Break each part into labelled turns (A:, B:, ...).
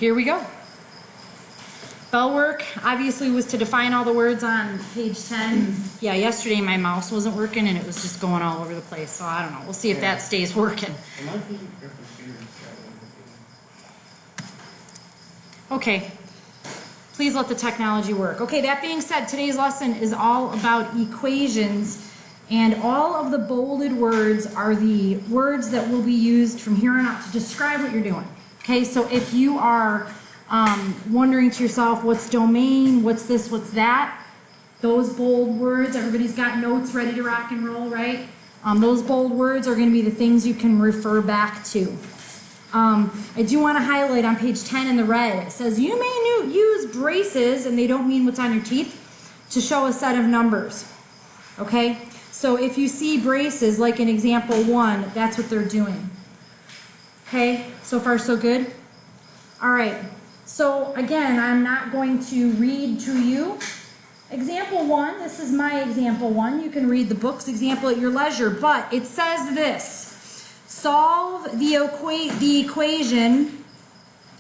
A: here we go. Bell work obviously was to define all the words on page 10. Yeah, yesterday my mouse wasn't working and it was just going all over the place, so I don't know. We'll see if that stays working. Okay, please let the technology work. Okay, that being said, today's lesson is all about equations, and all of the bolded words are the words that will be used from here on out to describe what you're doing. Okay, so if you are wondering to yourself, what's domain, what's this, what's that, those bold words, everybody's got notes ready to rock and roll, right? Those bold words are going to be the things you can refer back to. I do want to highlight on page 10 in the red, it says you may use braces, and they don't mean what's on your teeth, to show a set of numbers. Okay, so if you see braces, like in example 1, that's what they're doing. Okay, so far so good? All right, so again, I'm not going to read to you. Example 1, this is my example 1. You can read the book's example at your leisure, but it says this. Solve the equation,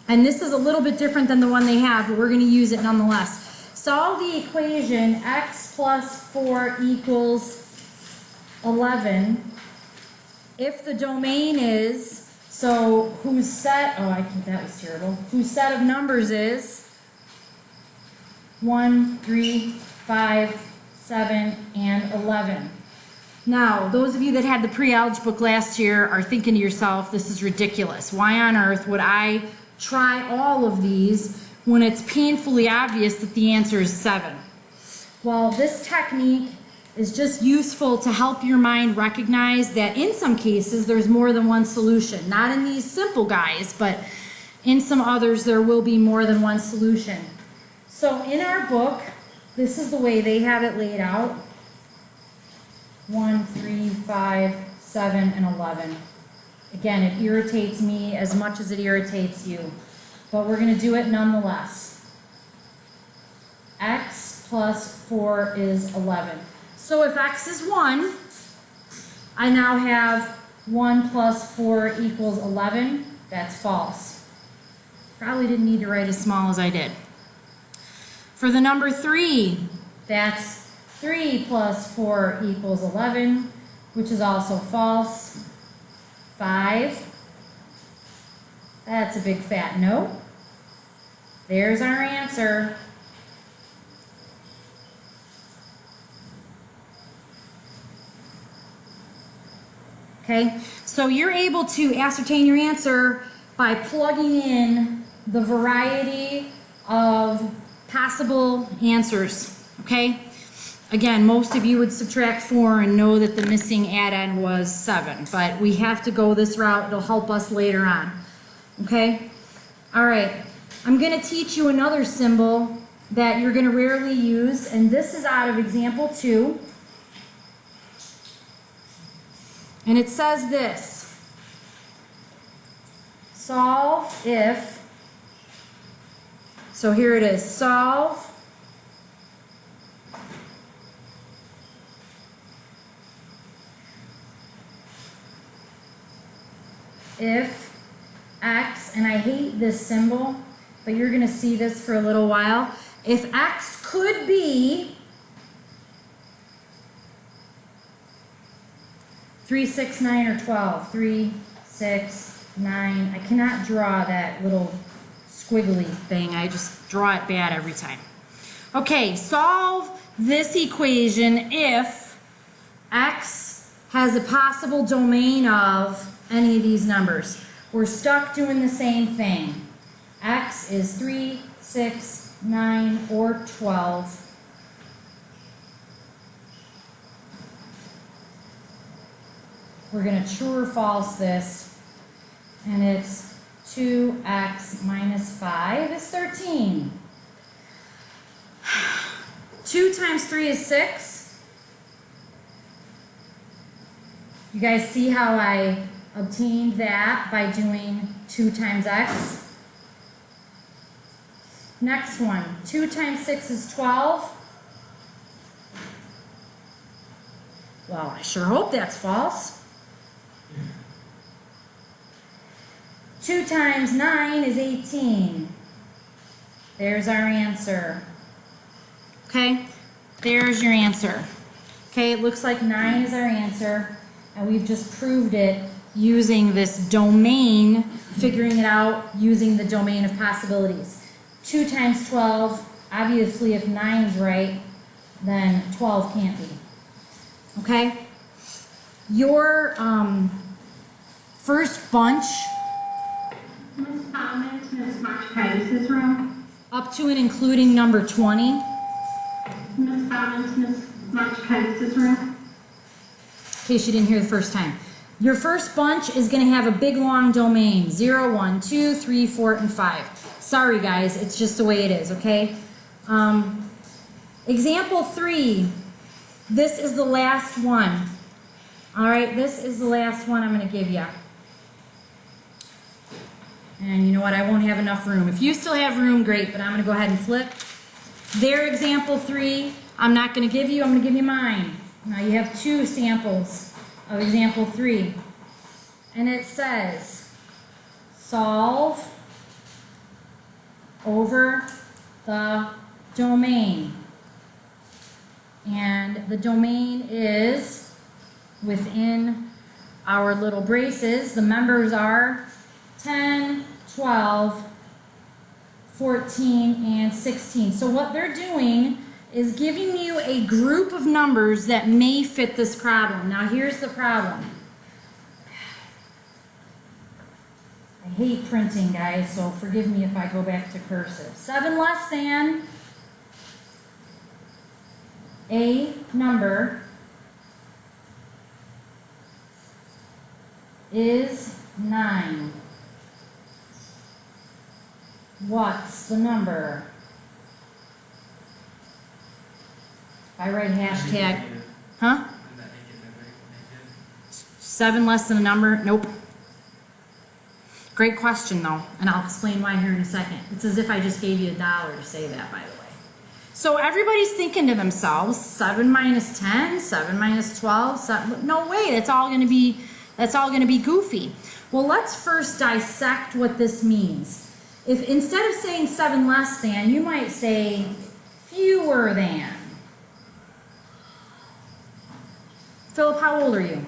A: and this is a little bit different than the one they have, but we're going to use it nonetheless. Solve the equation x plus 4 equals 11 if the domain is, so whose set, that was terrible, whose set of numbers is 1, 3, 5, 7, and 11. Now, those of you that had the pre-algebra book last year are thinking to yourself, this is ridiculous. Why on earth would I try all of these when it's painfully obvious that the answer is 7? Well, this technique is just useful to help your mind recognize that in some cases there's more than one solution. Not in these simple guys, but in some others there will be more than one solution. So in our book, this is the way they have it laid out. 1, 3, 5, 7, and 11. Again, it irritates me as much as it irritates you, but we're going to do it nonetheless. X plus 4 is 11. So if x is 1, I now have 1 plus 4 equals 11. That's false. Probably didn't need to write as small as I did. For the number 3, that's 3 plus 4 equals 11, which is also false. 5, that's a big fat no. There's our answer. Okay, so you're able to ascertain your answer by plugging in the variety of possible answers, okay? Again, most of you would subtract 4 and know that the missing add-on was 7, but we have to go this route. It'll help us later on, okay? All right, I'm going to teach you another symbol that you're going to rarely use, and this is out of example 2. And it says this: solve if, so here it is, solve if x, and I hate this symbol, but you're going to see this for a little while, if x could be 3, 6, 9, or 12. 3, 6, 9. I cannot draw that little squiggly thing. I just draw it bad every time. Okay, solve this equation if x has a possible domain of any of these numbers. We're stuck doing the same thing. X is 3, 6, 9, or 12. We're going to true or false this, and it's 2x minus 5 is 13. 2 times 3 is 6. You guys see how I obtained that by doing 2 times x? Next one, 2 times 6 is 12. Well, I sure hope that's false. 2 times 9 is 18. There's our answer. Okay, there's your answer. Okay, it looks like 9 is our answer, and we've just proved it using this domain, figuring it out using the domain of possibilities. 2 times 12, obviously if 9 is right, then 12 can't be. Okay? Your first bunch,
B: Ms. Thomas, Ms. Marchkaitis' room.
A: up to and including number 20.
B: Ms. Thomas, Ms. Marchkaitis' room.
A: In case you didn't hear the first time. Your first bunch is going to have a big long domain. 0, 1, 2, 3, 4, and 5. Sorry guys, it's just the way it is, okay? Example 3. This is the last one. Alright, this is the last one I'm going to give you. And you know what, I won't have enough room. If you still have room, great, but I'm going to go ahead and flip. Their example 3, I'm not going to give you, I'm going to give you mine. Now you have 2 samples of example 3. And it says, solve over the domain. And the domain is within our little braces. The members are 10, 12, 14, and 16. So what they're doing is giving you a group of numbers that may fit this problem. Now here's the problem. I hate printing, guys, so forgive me if I go back to cursive. 7 less than a number is 9. What's the number? If I write hashtag, huh? 7 less than a number? Nope. Great question though, and I'll explain why here in a second. It's as if I just gave you $1 to say that, by the way. So everybody's thinking to themselves, 7 minus 10, 7 minus 12, 7, no way, that's all gonna be goofy. Well, let's first dissect what this means. If instead of saying 7 less than, you might say fewer than. Philip, how old are you?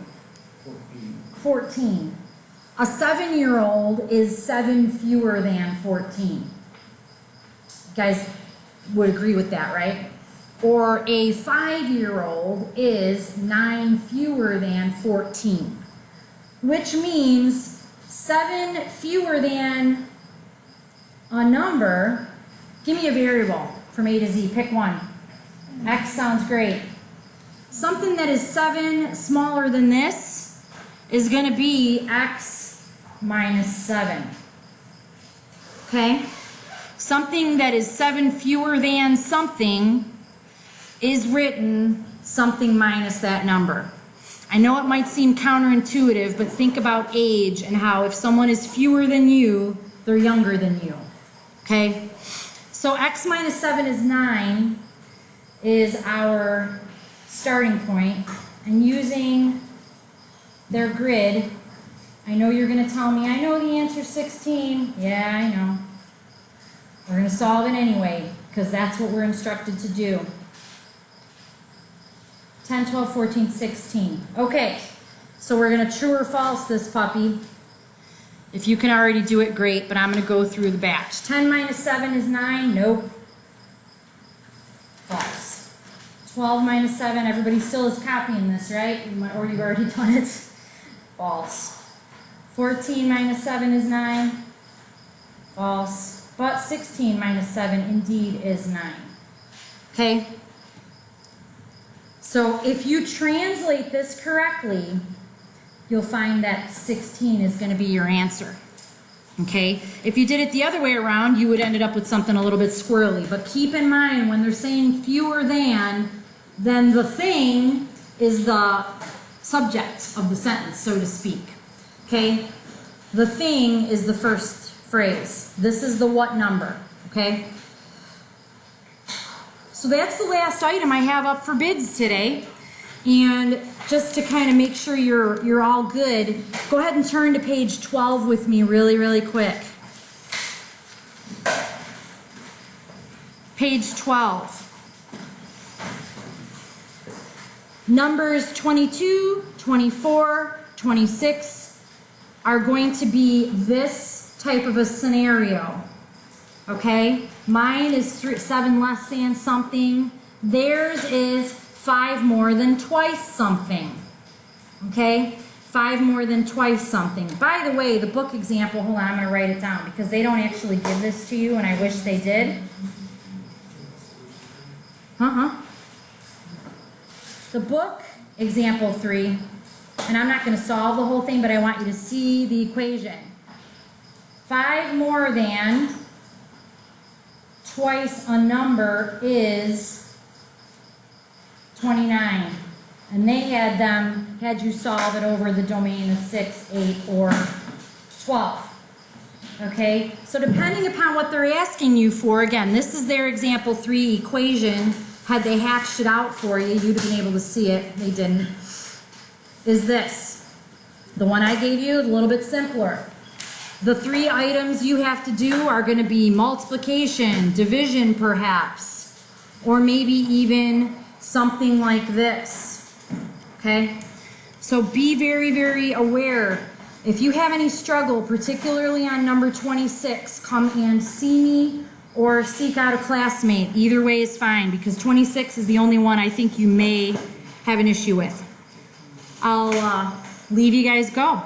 A: 14. A 7-year-old is 7 fewer than 14. You guys would agree with that, right? Or a 5-year-old is 9 fewer than 14. Which means 7 fewer than a number. Give me a variable from A to Z. Pick one. X sounds great. Something that is 7 smaller than this is going to be X minus 7. Okay? Something that is 7 fewer than something is written something minus that number. I know it might seem counterintuitive, but think about age and how if someone is fewer than you, they're younger than you. Okay? So X minus 7 is 9 is our starting point. And using their grid, I know you're going to tell me, I know the answer is 16. Yeah, I know. We're going to solve it anyway, because that's what we're instructed to do. 10, 12, 14, 16. Okay, so we're going to true or false this puppy. If you can already do it, great, but I'm going to go through the batch. 10 minus 7 is 9. Nope. False. 12 minus 7, everybody still is copying this, right? Or you've already done it. False. 14 minus 7 is 9. False. But 16 minus 7 indeed is 9. Okay? So if you translate this correctly, you'll find that 16 is going to be your answer. Okay? If you did it the other way around, you would end up with something a little bit squirrely. But keep in mind, when they're saying fewer than, then the thing is the subject of the sentence, so to speak. Okay? The thing is the first phrase. This is the what number. Okay? So that's the last item I have up for bids today. And just to kind of make sure you're all good, go ahead and turn to page 12 with me really, really quick. Page 12. Numbers 22, 24, 26 are going to be this type of a scenario. Okay? Mine is 7 less than something. Theirs is 5 more than twice something. Okay? 5 more than twice something. By the way, the book example, hold on, I'm going to write it down because they don't actually give this to you and I wish they did. The book, example 3, and I'm not going to solve the whole thing, but I want you to see the equation. 5 more than twice a number is 29. And they had you solve it over the domain of 6, 8, or 12. Okay, so depending upon what they're asking you for, again, this is their example 3 equation. Had they hatched it out for you, you'd have been able to see it. They didn't. Is this. The one I gave you, a little bit simpler. The 3 items you have to do are going to be multiplication, division perhaps, or maybe even something like this. Okay? So be very, very aware. If you have any struggle, particularly on number 26, come and see me or seek out a classmate. Either way is fine because 26 is the only one I think you may have an issue with. I'll leave you guys go.